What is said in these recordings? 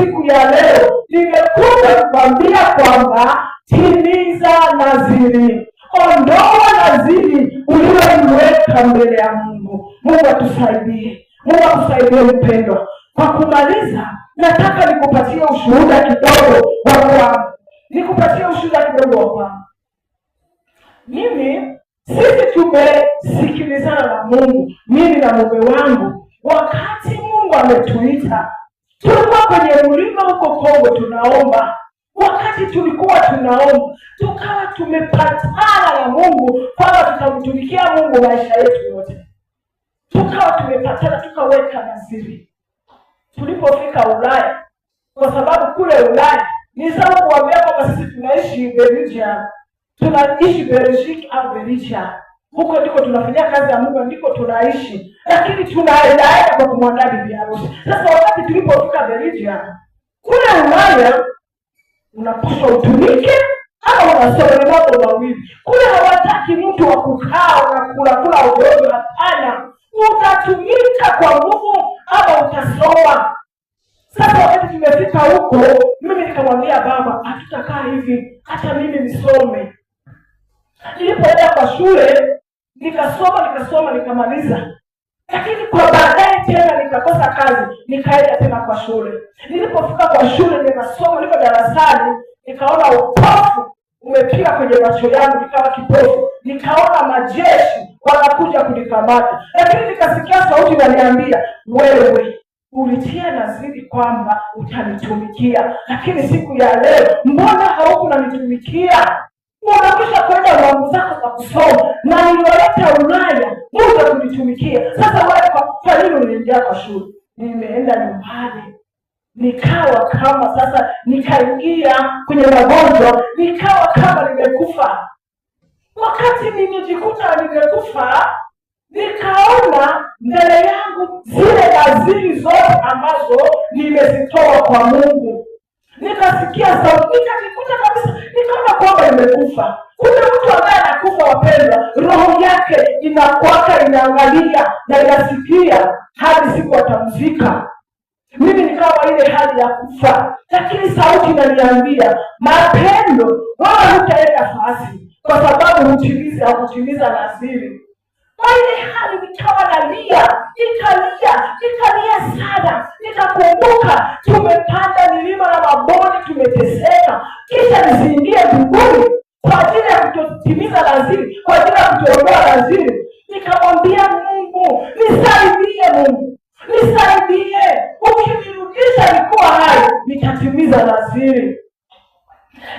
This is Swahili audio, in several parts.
siku ya leo nimekuja kukwambia kwamba timiza nadhiri. Ondoa nadhiri uliyoiweka mbele ya Mungu. Mungu atusaidie. Mungu atusaidie mpendwa. Kwa kumaliza, nataka nikupatie ushuhuda kidogo wa kwangu. Sisi tumesikilizana na Mungu, mimi na mume wangu. Wakati Mungu ametuita, tulikuwa kwenye mlima huko Kongo tunaomba. Wakati tulikuwa tunaomba, tukawa tumepatana na Mungu kwamba tutamtumikia Mungu maisha yetu yote. Tukawa tumepatana, tukaweka nadhiri. Tulipofika Ulaya, kwa sababu kule Ulaya ni sawa kuambia kwamba sisi tunaishi Belgium, tunaishi Belgique au Belgium. Huko ndiko tunafanya kazi ya Mungu, ndiko tunaishi. Lakini tunaenda kwa kumwandaa bibi harusi. Sasa wakati tulipofika Belgium, kule Ulaya unapaswa utumike au unasoma mambo mawili. Kule hawataki mtu wa kukaa na kula ovyo, hapana. Utatumika kwa nguvu ama utasoma. Sasa wakati tumefika huko, mimi nikamwambia baba, hatutakaa hivi, hata mimi nisome. Nilipoenda kwa shule, nikasoma nikamaliza. Lakini kwa baadaye tena nikakosa kazi, nikaenda tena kwa shule. Nilipofika kwa shule nikasoma, niko darasani, nikaona upofu umepiga kwenye macho yangu, nikawa kipofu. Nikaona majeshi wanakuja kunikamata. Lakini nikasikia sauti inaniambia, wewe ulitia nadhiri kwamba utanitumikia, lakini siku ya leo mbona haukunanitumikia? Unakwisha kwenda mambo zako za kusoma na nilioleta Ulaya muda kunitumikia. Sasa wewe kwa nini unaingia kwa shule? Nimeenda nyumbani, nikawa kama sasa, nikaingia kwenye magonjwa, nikawa kama nimekufa. Wakati nimejikuta nimekufa, nikaona mbele yangu zile nadhiri zote ambazo nimezitoa kwa Mungu. Nikasikia sauti, nikajikuta kabisa, nikaona kwamba nimekufa. Kuna mtu ambaye anakufa wapendwa, roho yake inakwaka, inaangalia na inasikia hadi siku atamzika. Mimi nikawa ile hali ya kufa, lakini sauti inaniambia, mapendo, wala hutaenda fasi kwa sababu hukutimiza nadhiri. Kwa ile hali nikawa nalia, nikalia sana. Nikakumbuka tumepanda milima na mabonde, tumeteseka, kisha nisiingie mbinguni kwa ajili ya kutotimiza nadhiri, kwa ajili ya kutoondoa nadhiri. Nikamwambia Mungu, nisaidie Mungu, nisaidie. Ukinirudisha nikuwa hai, nitatimiza nadhiri.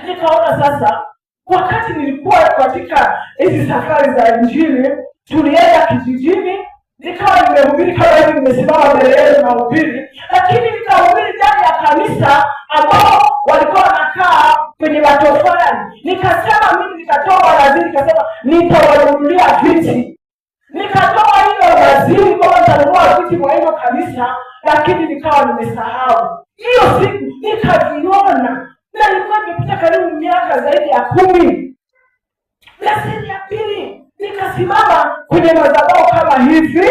Nikaona sasa, wakati nilikuwa katika hizi safari za Injili, tulienda kijijini, nikawa nimehubiri kama hivi, nimesimama mbele yenu na hubiri, lakini nikahubiri ndani ya kanisa ambao walikuwa wanakaa kwenye matofali. Nikasema mimi nikatoa nadhiri, nikasema nitawanunulia viti. Nikatoa hiyo nadhiri kwamba nitanunua viti kwa hiyo kanisa, lakini nikawa nimesahau. Hiyo siku nikajiona, na nilikuwa nimepita karibu miaka zaidi ya 10. Nadhiri ya pili, nikasimama kwenye madhabahu kama hivi,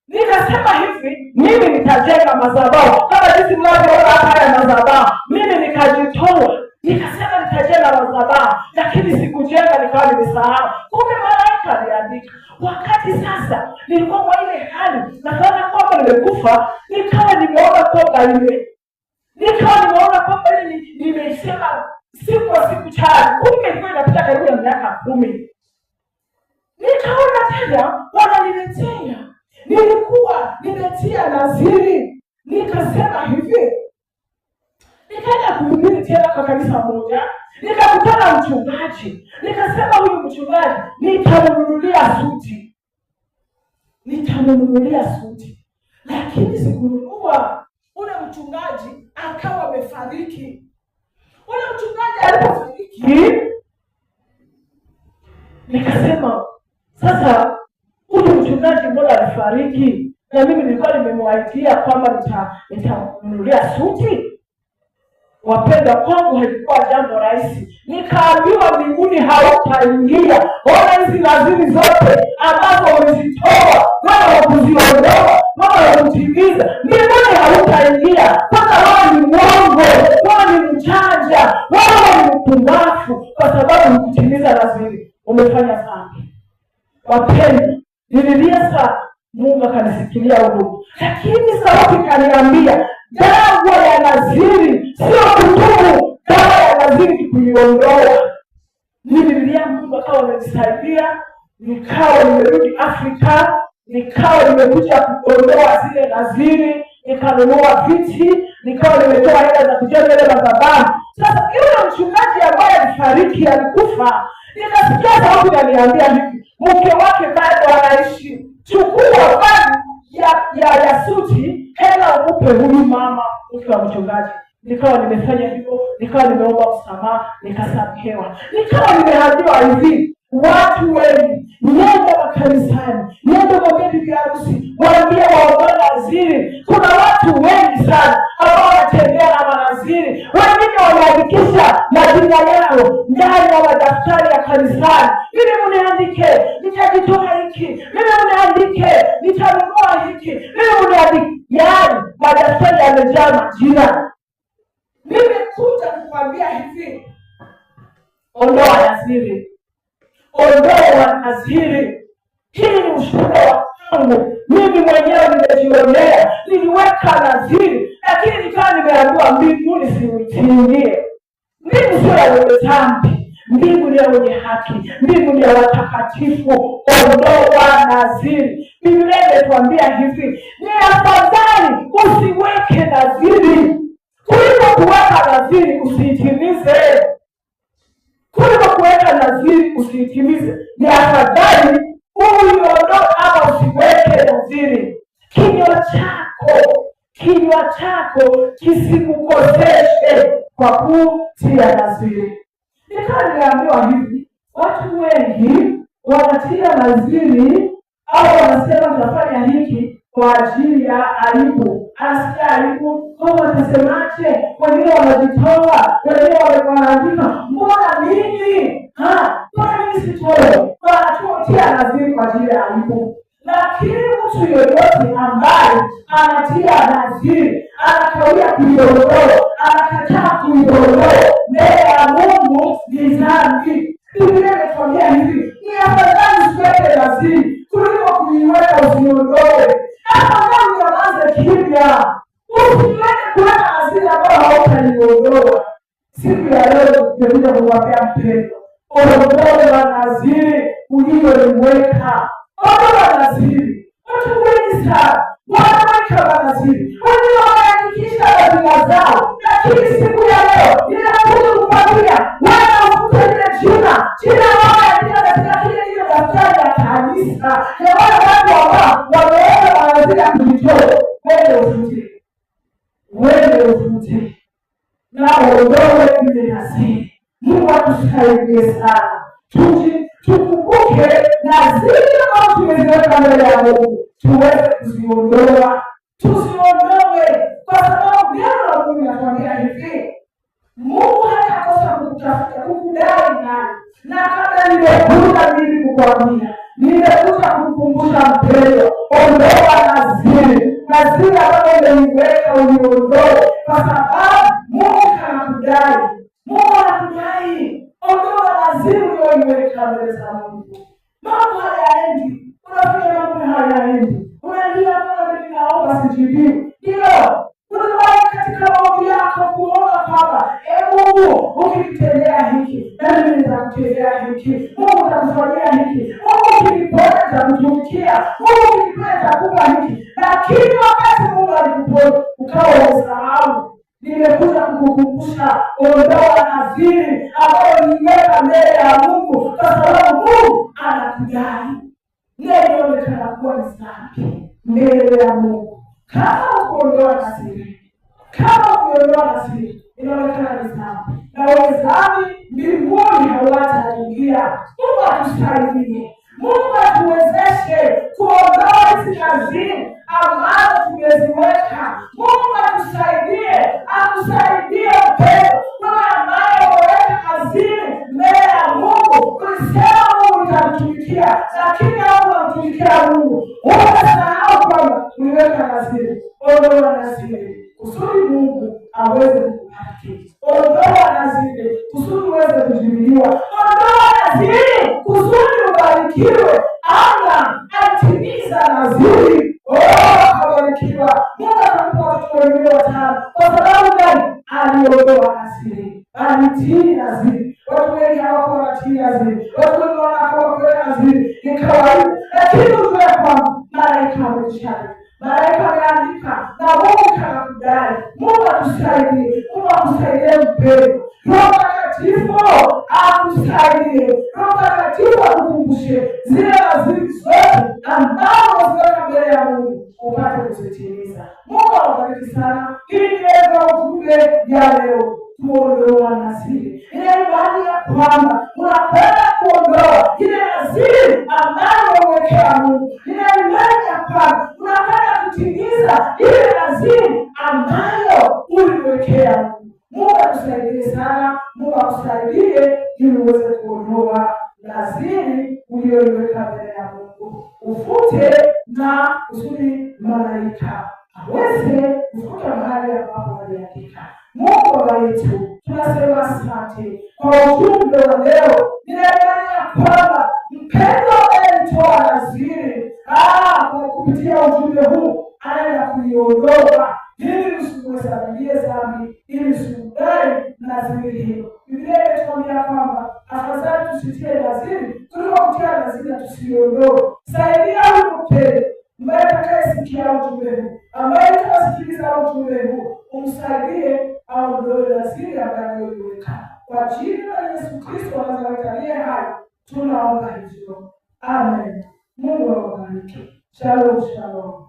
nikasema hivi, mimi nitajenga madhabahu kama jinsi mnavyoona haya madhabahu. Mimi nikajitoa, nikasema nitajenga madhabahu, lakini sikujenga, nikawa nimesahau. Kumbe malaika aliandika. Wakati sasa nilikuwa kwa ile hali, nakaona kwamba nimekufa, nikawa nimeona kwamba nimesema siku kwa siku tano. Kumbe ilikuwa inapita karibu ya miaka 10. Nikaona tena wananiletea, nilikuwa nimetia nadhiri. Nikasema hivi, nikaenda kuhubiri tena kwa kanisa moja, nikakutana mchungaji. Nikasema huyu mchungaji nitamnunulia suti, lakini sikununua. Ule mchungaji akawa amefariki. Ule mchungaji alipofariki, nikasema sasa huyu mchungaji mbona alifariki, na mimi nilikuwa nimemwaidia kwamba nitamnunulia suti. Wapenda, kwangu haikuwa jambo rahisi. Nikaambiwa mbinguni hautaingia. Ona hizi nadhiri zote ambazo umezitoa, wewe wakuziondoa, wewe wakutimiza, mbinguni hautaingia. Kwanza wewe ni mwongo. mpumbavu kwa sababu hukutimiza nadhiri, umefanya dhambi. Wapendwa, nililia sana, Mungu akanisikilia huruma, lakini sauti kaniambia dawa ya nadhiri sio kutubu, dawa ya nadhiri kuiondoa. Nililia, Mungu akawa amenisaidia, nikawa nimerudi Afrika, nikawa nimekuja kuondoa zile nadhiri, nikanunua viti, nikawa nimetoa hela za kujenga ile madhabahu. Sasa yule mchungaji ambaye alifariki, alikufa, nikasikia sauti ananiambia hivi, mke wake bado anaishi, chukua bagi ya suti, hela umupe huyu mama mke wa mchungaji. Nikawa nimefanya hivyo, nikawa nimeomba msamaha, nikasamehewa. Nikawa nimeambiwa hivi, watu wengi, nenda makanisani, nenda kwa bibi harusi, waambie waondoe nadhiri. Kuna watu wengi sana ambao wanatembea na manadhiri, wengine wameandikisha majina yao ndani ya madaftari ya kanisani. Mimi mniandike, nitajitoa hiki, mimi mniandike, nitanunua hiki, mimi mniandike. Yaani madaftari yamejaa majina. Nimekuja kukwambia hivi, ondoa nadhiri, ondoa nadhiri. Hii ni ushuhuda wangu mimi mwenyewe, nimejionea. Niliweka nadhiri, lakini nikawa nimeambiwa mbinguni siuingie. Mbingu sio ya wenye dhambi, mbingu ni ya wenye haki, mbingu ni ya watakatifu. Ondoa nadhiri. Biblia imetuambia hivi, ni afadhali usiweke nadhiri kuliko kuweka nadhiri usiitimize. Kuliko kuweka nadhiri usiitimize, ni afadhali uiondoe ama usiweke nadhiri. Kinywa chako kisikukoseshe kwa kutia nadhiri. Nikaambiwa hivi, watu wengi wanatia nadhiri au wanasema tutafanya hiki kwa ajili ya aibu. Asikia aibu, watasemaje? Wengine wanajitoa, wengine wanaandika, mbona mimi? Mbona mimi sitoe? Wanatutia nadhiri kwa ajili ya aibu. Lakini mtu yoyote ambaye anatia nadhiri, anakawia kuiondoa, anakataa kuiondoa, mbele ya Mungu ni dhambi. Biblia inatuambia hivi, ni afadhali usiweke nadhiri kuliko kuiweka usiondoe. Afadhali uanze kimya, usiweke kuweka nadhiri ambayo hautaiondoa. Siku ya leo tunataka kuwaambia mpendwa, ondoa nadhiri uliyoiweka. Ondoa nadhiri. Watu wengi sana wanaweka nadhiri, wengine wanaandikisha majina zao, lakini siku ya leo ninakuja kukwambia wewe ufute ile jina moja katika kile daftari la kanisa ya wale watu ambao wameweka nadhiri ya kujitoa. Wewe ufute na uondoe ile nadhiri. Mungu atusaidie sana. Tukumbuke nadhiri ambazo tumeziweka mbele ya Mungu, tuweze kuziondoa. Tusiondoe kwa sababu neno la Mungu linatuambia hivi, Mungu hatakosa kukutafuta, kukudai nani. Na kabla nimekuja mimi kukwambia, nimekuja kukumbusha mpendwa, ondoa nadhiri. Nadhiri ambayo umeiweka uliondoe, kwa sababu Mungu anakudai. Mungu anakudai. Ondoa nadhiri uliyoiweka mbele za Mungu. Mambo hayaendi, unafanya mambo hayaendi, unalia kama mimi naomba sijibiwi. Ndio unawahi katika maombi yako kuomba kwamba Mungu ukinitendea hiki na mimi nitakutendea hiki, Mungu atakufanyia hiki, Mungu ukiniponya nitakutumikia, Mungu ukiniponya nitakupa hiki. Lakini wakati Mungu alikuponya ukawa umesahau. Nimekuja kukukumbusha, ondoa nadhiri ambayo uliweka mbele ya Mungu, kwa sababu Mungu anakudai. Ndio inaonekana kuwa ni dhambi mbele ya Mungu. Kama ukiondoa nadhiri, inaonekana ni dhambi. Na wenye dhambi mbinguni hawataingia. Mungu atusaidie. Mungu atuwezeshe kuondoa hizi nadhiri ambazo tumeziweka. Mungu atusaidie, atusaidie upendo. Wewe ambaye umeweka nadhiri mbele ya Mungu, ulisema Mungu nitamtumikia, lakini haunamtumikia Mungu. Umesahau kwamba uliweka nadhiri. Ondoa nadhiri kusudi Mungu aweze kukubariki. Ondoa nadhiri kusudi uweze kubarikiwa. Ondoa naziri kusudi ubarikiwe. Ana atimiza naziri, kabarikiwa. Mungu akampa watoto wengine 5. Kwa sababu gani? Aliondoa naziri, alitii naziri. Watu wengi hawako wanatii naziri, watu wengi wanakuwa kwa naziri ni kawaida, lakini ujue kwamba malaika amechana, malaika ameandika, na Mungu kanakudai. Mungu atusaidie, Mungu akusaidie mpendo. Roho Mtakatifu akusaidie, Roho Mtakatifu akukumbushe zile naziri zote ambazo ziweka mbele ya Mungu upate kuzitimiza. Mungu awabariki sana. Ili niweza ujumbe ya leo, kuondoa naziri. Ile imani ya kwamba unapenda kuondoa ile naziri ambayo umewekea Mungu. Ile imani ya kwamba unapenda kutimiza ile naziri ambayo uliwekea Mungu. Mungu akusaidie sana. Mungu akusaidie ili uweze kuondoa naziri uliyoiweka mbele ya Mungu. Ufute na kusudi malaika aweze kufuta mahali ambapo waliandika. Mungu Baba yetu, tunasema asante kwa ujumbe wa leo. Ninaimani ya kwamba mpendo alitoa naziri, kwa kupitia ujumbe huu anaenda kuiondoa ili usimuhesabie dhambi, ili usimdai naziri hiyo. Biblia inatuambia kwamba afadhali tusitie naziri kuliko kutia naziri na tusiondoe. Saidia mpendo ambaye atakayesikia ujumbe huu, ambaye atasikiliza ujumbe huu, umsaidie aondoe naziri ambayo aliweka. Kwa jina la Yesu Kristo wa Nazareti hai tunaomba hivyo. Amen. Mungu awabariki. Shalom, shalom.